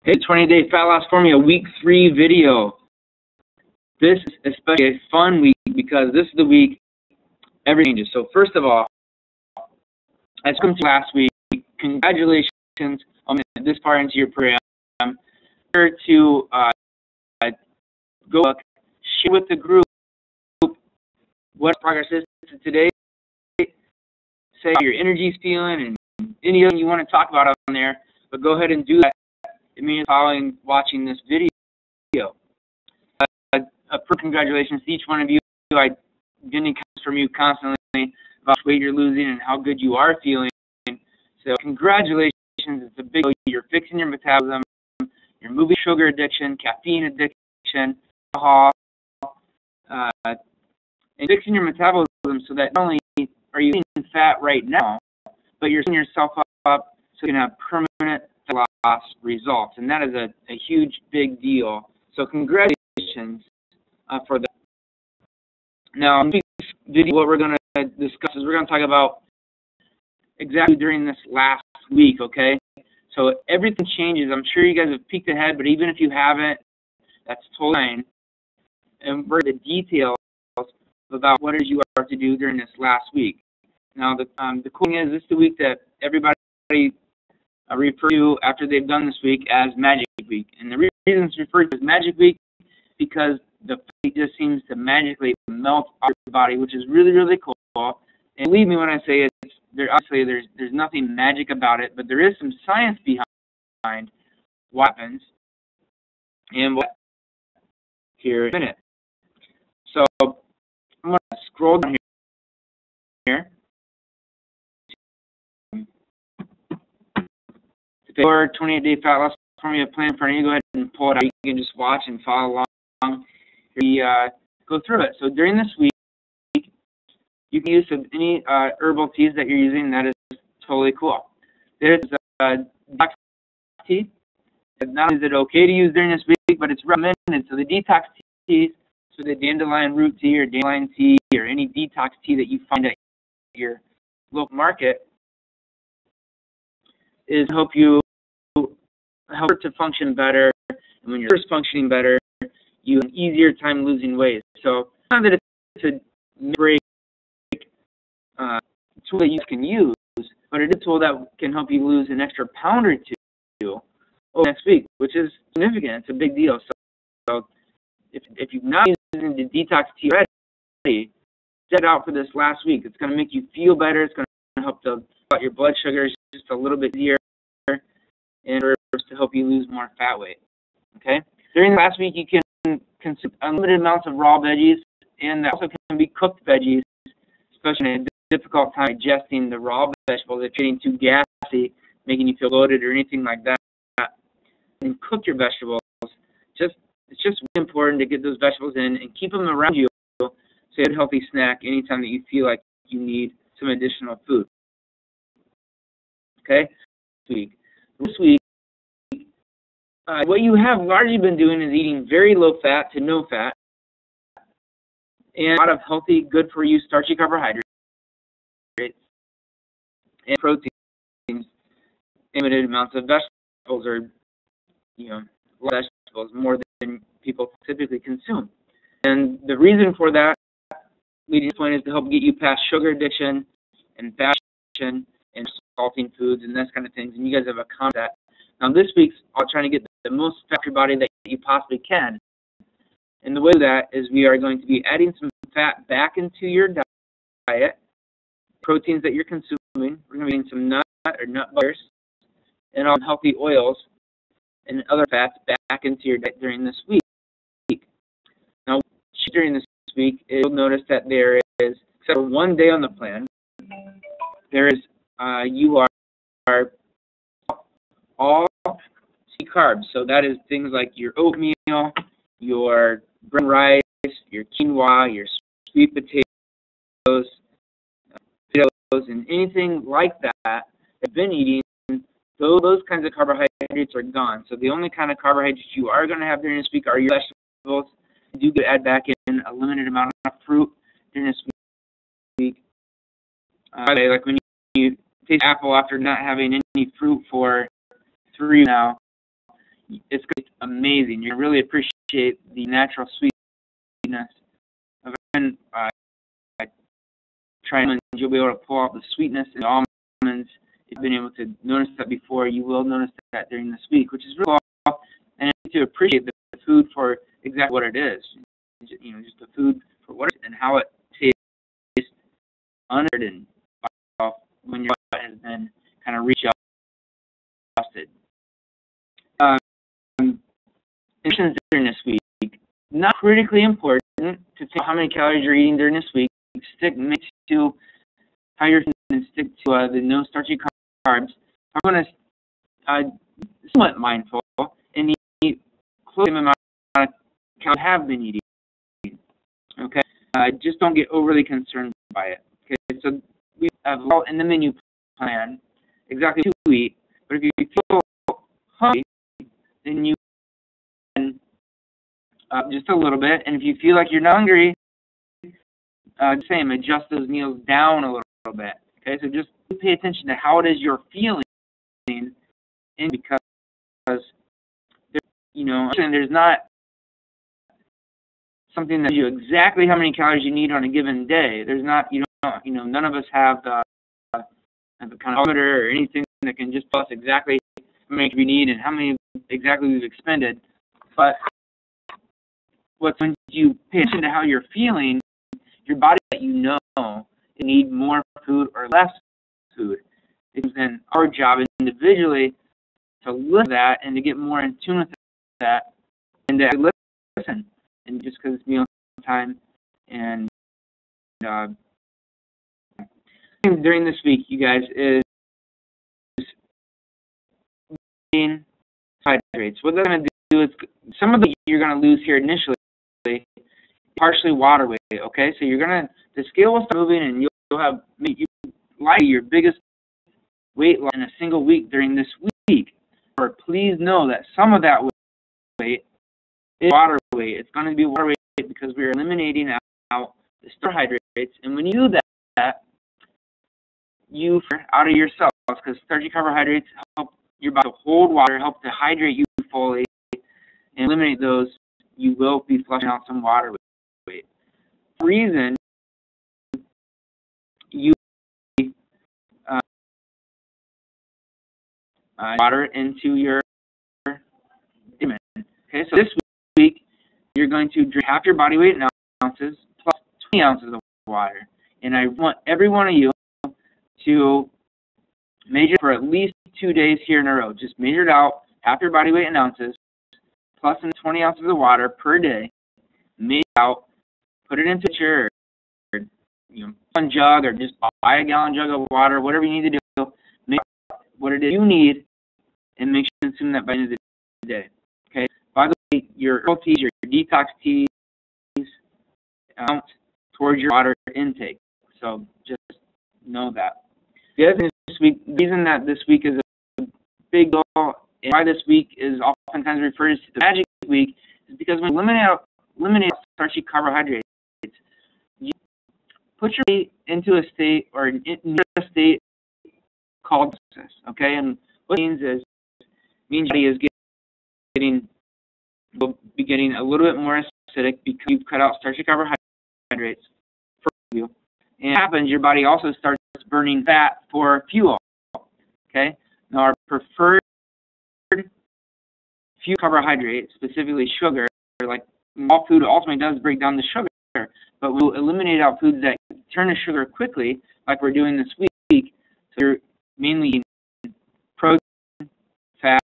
Hey, 20-day fat loss formula week 3 video. This is especially a fun week because this is the week everything changes. So first of all, as come to last week, congratulations on this far into your program. Here to go share with the group what progress is today. Say how your energy's feeling and anything you want to talk about on there, but go ahead and do that immediately following watching this video. Congratulations to each one of you. I getting comments from you constantly about the weight you're losing and how good you are feeling. So congratulations, it's a big deal. You're fixing your metabolism, you're moving sugar addiction, caffeine addiction, alcohol, and fixing your metabolism so that not only are you eating fat right now, but you're setting yourself up so you can have permanent fat loss results. And that is a huge, big deal. So congratulations for that. Now, in this video, what we're going to discuss is we're going to talk about exactly during this last week, okay? So everything changes. I'm sure you guys have peeked ahead, but even if you haven't, that's totally fine. And we're the details about what it is you are to do during this last week. Now, the cool thing is this is the week that everybody refer to after they've done this week as Magic Week. And the reason it's referred to as Magic Week because the fat just seems to magically melt off your body, which is really, really cool. And believe me when I say it, obviously there's nothing magic about it, but there is some science behind what happens and what here in a minute. So I'm going to scroll down here. Your 28-day fat loss formula plan for you. Go ahead and pull it out. You can just watch and follow along. We go through it. So during this week, you can use any herbal teas that you're using. That is totally cool. There's detox tea. Not only is it okay to use during this week, but it's recommended. So the detox teas, so the dandelion root tea or dandelion tea or any detox tea that you find at your local market is help it to function better. And when you're first functioning better, you have an easier time losing weight. So not that it's a break tool that you can use, but it is a tool that can help you lose an extra pound or two over next week, which is significant. It's a big deal. So if you're not using the detox tea already, set out for this last week. It's going to make you feel better. It's going to help to cut your blood sugars just a little bit easier, and to help you lose more fat weight. Okay. During the last week, you can consume unlimited amounts of raw veggies, and that also can be cooked veggies, especially in a difficult time digesting the raw vegetables. If you're getting too gassy, making you feel bloated or anything like that, and cook your vegetables. It's just really important to get those vegetables in and keep them around you so you have a healthy snack anytime that you feel like you need some additional food. Okay? This week, what you have largely been doing is eating very low fat to no fat and a lot of healthy, good for you starchy carbohydrates and proteins, limited amounts of vegetables or vegetables, more than people typically consume. And the reason for that leading point is to help get you past sugar addiction and fat addiction and salting foods and this kind of things. And you guys have accomplished that. Now this week's all trying to get the most fat in your body that you possibly can. And the way to that is we are going to be adding some fat back into your diet, proteins that you're consuming. We're going to be eating some nut or nut butters and all healthy oils and other fats back into your diet during this week. Now, during this week, you'll notice that there is, except for one day on the plan, there is, you are all carbs. So that is things like your oatmeal, your brown rice, your quinoa, your sweet potatoes, and anything like that you've been eating. Those kinds of carbohydrates are gone. So the only kind of carbohydrates you are going to have during this week are your vegetables. You do add back in a limited amount of fruit during this week. Like when you taste apple after not having any fruit for 3 now, it's amazing. You really appreciate the natural sweetness of it. And try and you'll be able to pull out the sweetness in the almonds. If you've been able to notice that before, you will notice that during this week, which is really cool. And to appreciate the food for exactly what it is. You know, just the food for what it is and how it tastes honored and when your gut has been kind of readjusted. Nutrition during this week, not critically important to tell how many calories you're eating during this week. Make to how you're eating and stick to the no starchy carbs. I'm going to somewhat mindful and eat close to the amount of calories I have been eating. Okay, just don't get overly concerned by it. Okay, so we have all in the menu plan exactly what to eat. But if you feel hungry, then you can just a little bit. And if you feel like you're not hungry, same, adjust those meals down a little bit. Okay, so just pay attention to how it is you're feeling, and because you know, there's not something that tells you exactly how many calories you need on a given day. There's not, none of us have the kind of thermometer or anything that can just tell us exactly how many we need and how many exactly we've expended. But when you pay attention to how you're feeling, your body that you know need more food or less food. It's then our job individually to listen to that and to get more in tune with that and to listen. And just because it's meal time and during this week, you guys, is eating carbohydrates. What they're going to do is some of the you're going to lose here initially, partially water weight. Okay, so you're going to the scale will start moving, and you'll have likely your biggest weight loss in a single week during this week. Or please know that some of that weight is water weight. It's going to be water weight because we're eliminating out the carbohydrates, and when you do that, you out of your cells, because starchy carbohydrates help your body hold water, help to hydrate you fully, and eliminate those. You will be flushing out some water weight. The reason you water into your vitamin. Okay, so this week you're going to drink half your body weight in ounces plus 20 ounces of water, and I want every one of you to measure for at least 2 days here in a row. Just measure it out, half your body weight in ounces, plus 20 ounces of water per day. Measure it out, put it into your one jug, or just buy a gallon jug of water, whatever you need to do. Make what it is you need, and make sure you consume that by the end of the day. Okay. By the way, your herbal teas, your detox teas, count towards your water intake. So just know that. The other thing this week, the reason that this week is a big goal, and why this week is oftentimes referred to the magic week, is because when you eliminate starchy carbohydrates, you put your body into a state or near a state called ketosis. Okay, and what it means is your body is will be getting a little bit more acidic because you've cut out starchy carbohydrates for you. And what happens, your body also starts burning fat for fuel. Okay? Now, our preferred fuel carbohydrate, specifically sugar, like all food ultimately does break down the sugar, but we'll eliminate out foods that turn to sugar quickly, like we're doing this week. So you're mainly eating protein, fat,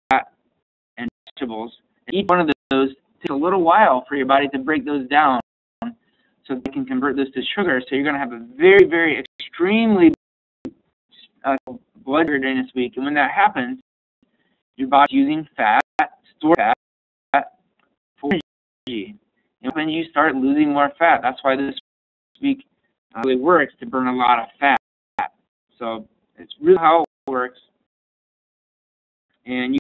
and vegetables. And each one of those takes a little while for your body to break those down, so they can convert this to sugar. So you're going to have a very, very extremely blood sugar during this week. And when that happens, your body's using fat, stored fat, for energy. And when you start losing more fat, that's why this week really works to burn a lot of fat. So it's really how it works. And you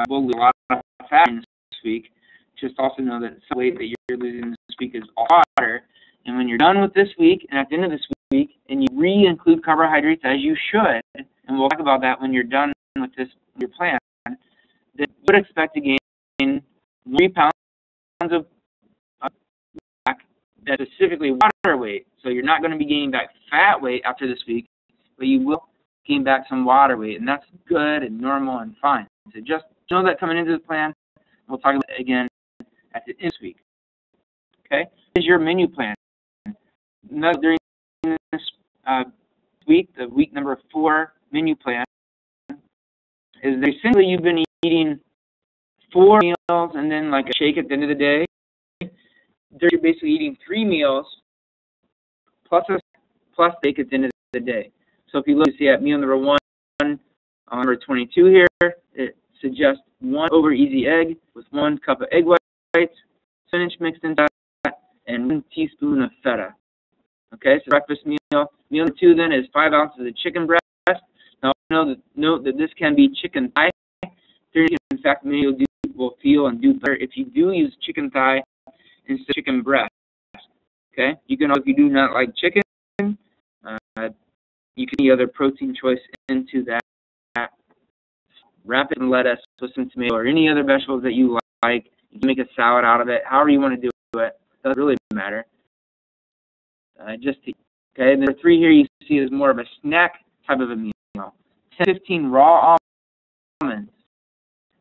will lose a lot of fat this week. Just also know that some weight that you're losing this week is all water. And when you're done with this week, and at the end of this week, and you re-include carbohydrates as you should, and we'll talk about that when you're done with your plan, then you would expect to gain 3 pounds of back. That's specifically water weight. So you're not going to be gaining back fat weight after this week, but you will gain back some water weight, and that's good and normal and fine. So just know that coming into the plan. We'll talk about it again at the end of this week. Okay? Here's your menu plan. Now, during this week, the week number 4 menu plan, is that essentially you've been eating 4 meals and then like a shake at the end of the day. You're basically eating 3 meals plus steak at the end of the day. So if you look at meal number 1 on number 22 here, it suggests 1 over easy egg with 1 cup of egg whites, spinach mixed into that, and 1 teaspoon of feta. Okay, so breakfast meal. Meal number 2 then is 5 ounces of chicken breast. Now note that this can be chicken thigh. In fact, many will feel and do better if you do use chicken thigh instead of chicken breast. Okay, you can, if you do not like chicken, you can add other protein choice into that. Wrap it in lettuce with some tomato or any other vegetables that you like. You can make a salad out of it. However you want to do it, doesn't really matter. Okay. Number 3 here you see is more of a snack type of a meal. 10-15 raw almonds,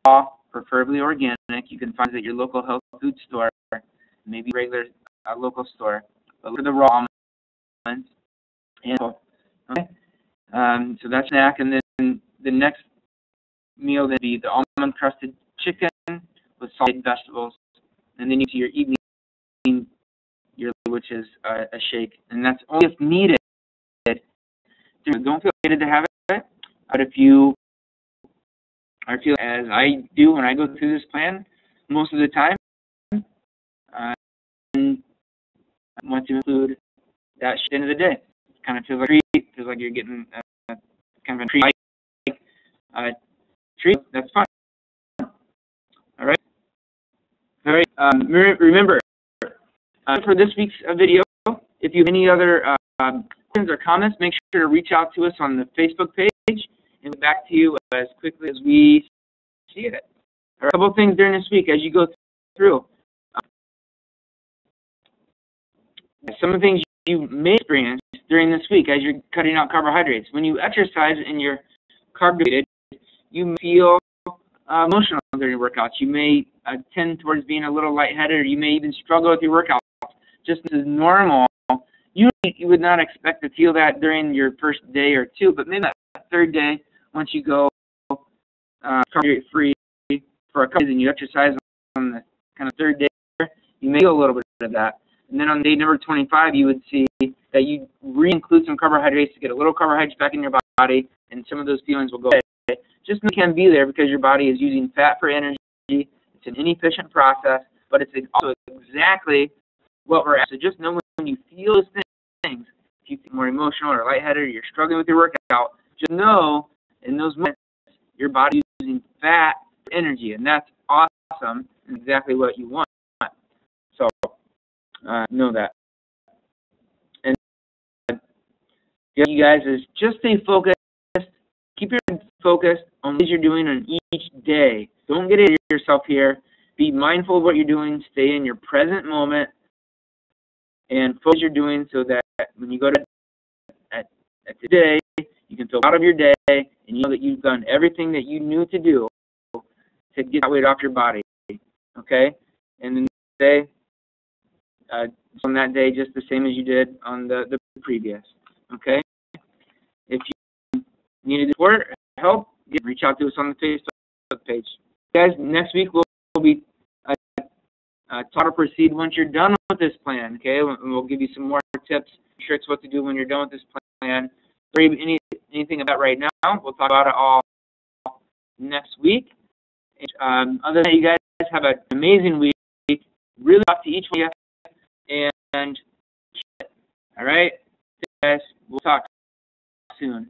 raw, preferably organic. You can find it at your local health food store, maybe regular local store. But look at the raw almonds. And, okay. So that's snack, and then the next meal would be the almond crusted chicken with salted vegetables, and then you see your evening, which is a shake, and that's only if needed. Don't feel obligated to have it, but if you are feeling as I do when I go through this plan, most of the time, I want to include that at the end of the day. It kind of feels like a treat, feels like you're getting kind of a treat. Treat, that's fine. All right. All right. Remember, for this week's video, if you have any other questions or comments, make sure to reach out to us on the Facebook page and get back to you as quickly as we see it. There are a couple of things during this week as you go through. Some of the things you may experience during this week as you're cutting out carbohydrates. When you exercise and you're carbohydrated, you may feel emotional during your workouts. You may tend towards being a little lightheaded, or you may even struggle with your workouts. Just as normal. Usually you would not expect to feel that during your first day or 2, but maybe that 3rd day, once you go carbohydrate free for a couple days and you exercise on the kind of 3rd day, you may feel a little bit of that. And then on day number 25, you would see that you re-include some carbohydrates to get a little carbohydrates back in your body, and some of those feelings will go away. Just can be there because your body is using fat for energy. It's an inefficient process, but it's also exactly what we're at. So just know when you feel those things, if you feel more emotional or lightheaded or you're struggling with your workout, just know in those moments your body is using fat for energy, and that's awesome and exactly what you want. So know that. And you guys is just stay focused. Keep your head focused on what you're doing on each day. Don't get into yourself here. Be mindful of what you're doing. Stay in your present moment and focus what you're doing so that when you go to at today, you can feel proud of your day and you know that you've done everything that you knew to do to get that weight off your body. Okay? And then say on that day just the same as you did on the previous. Okay? If you need support, help, reach out to us on the Facebook page. Guys, next week we'll be taught to proceed once you're done with this plan. Okay, we'll give you some more tips, tricks, what to do when you're done with this plan. Anything about right now, we'll talk about it all next week. Other than that, you guys have an amazing week. Really up to each one of you. And all right, guys, we'll talk soon.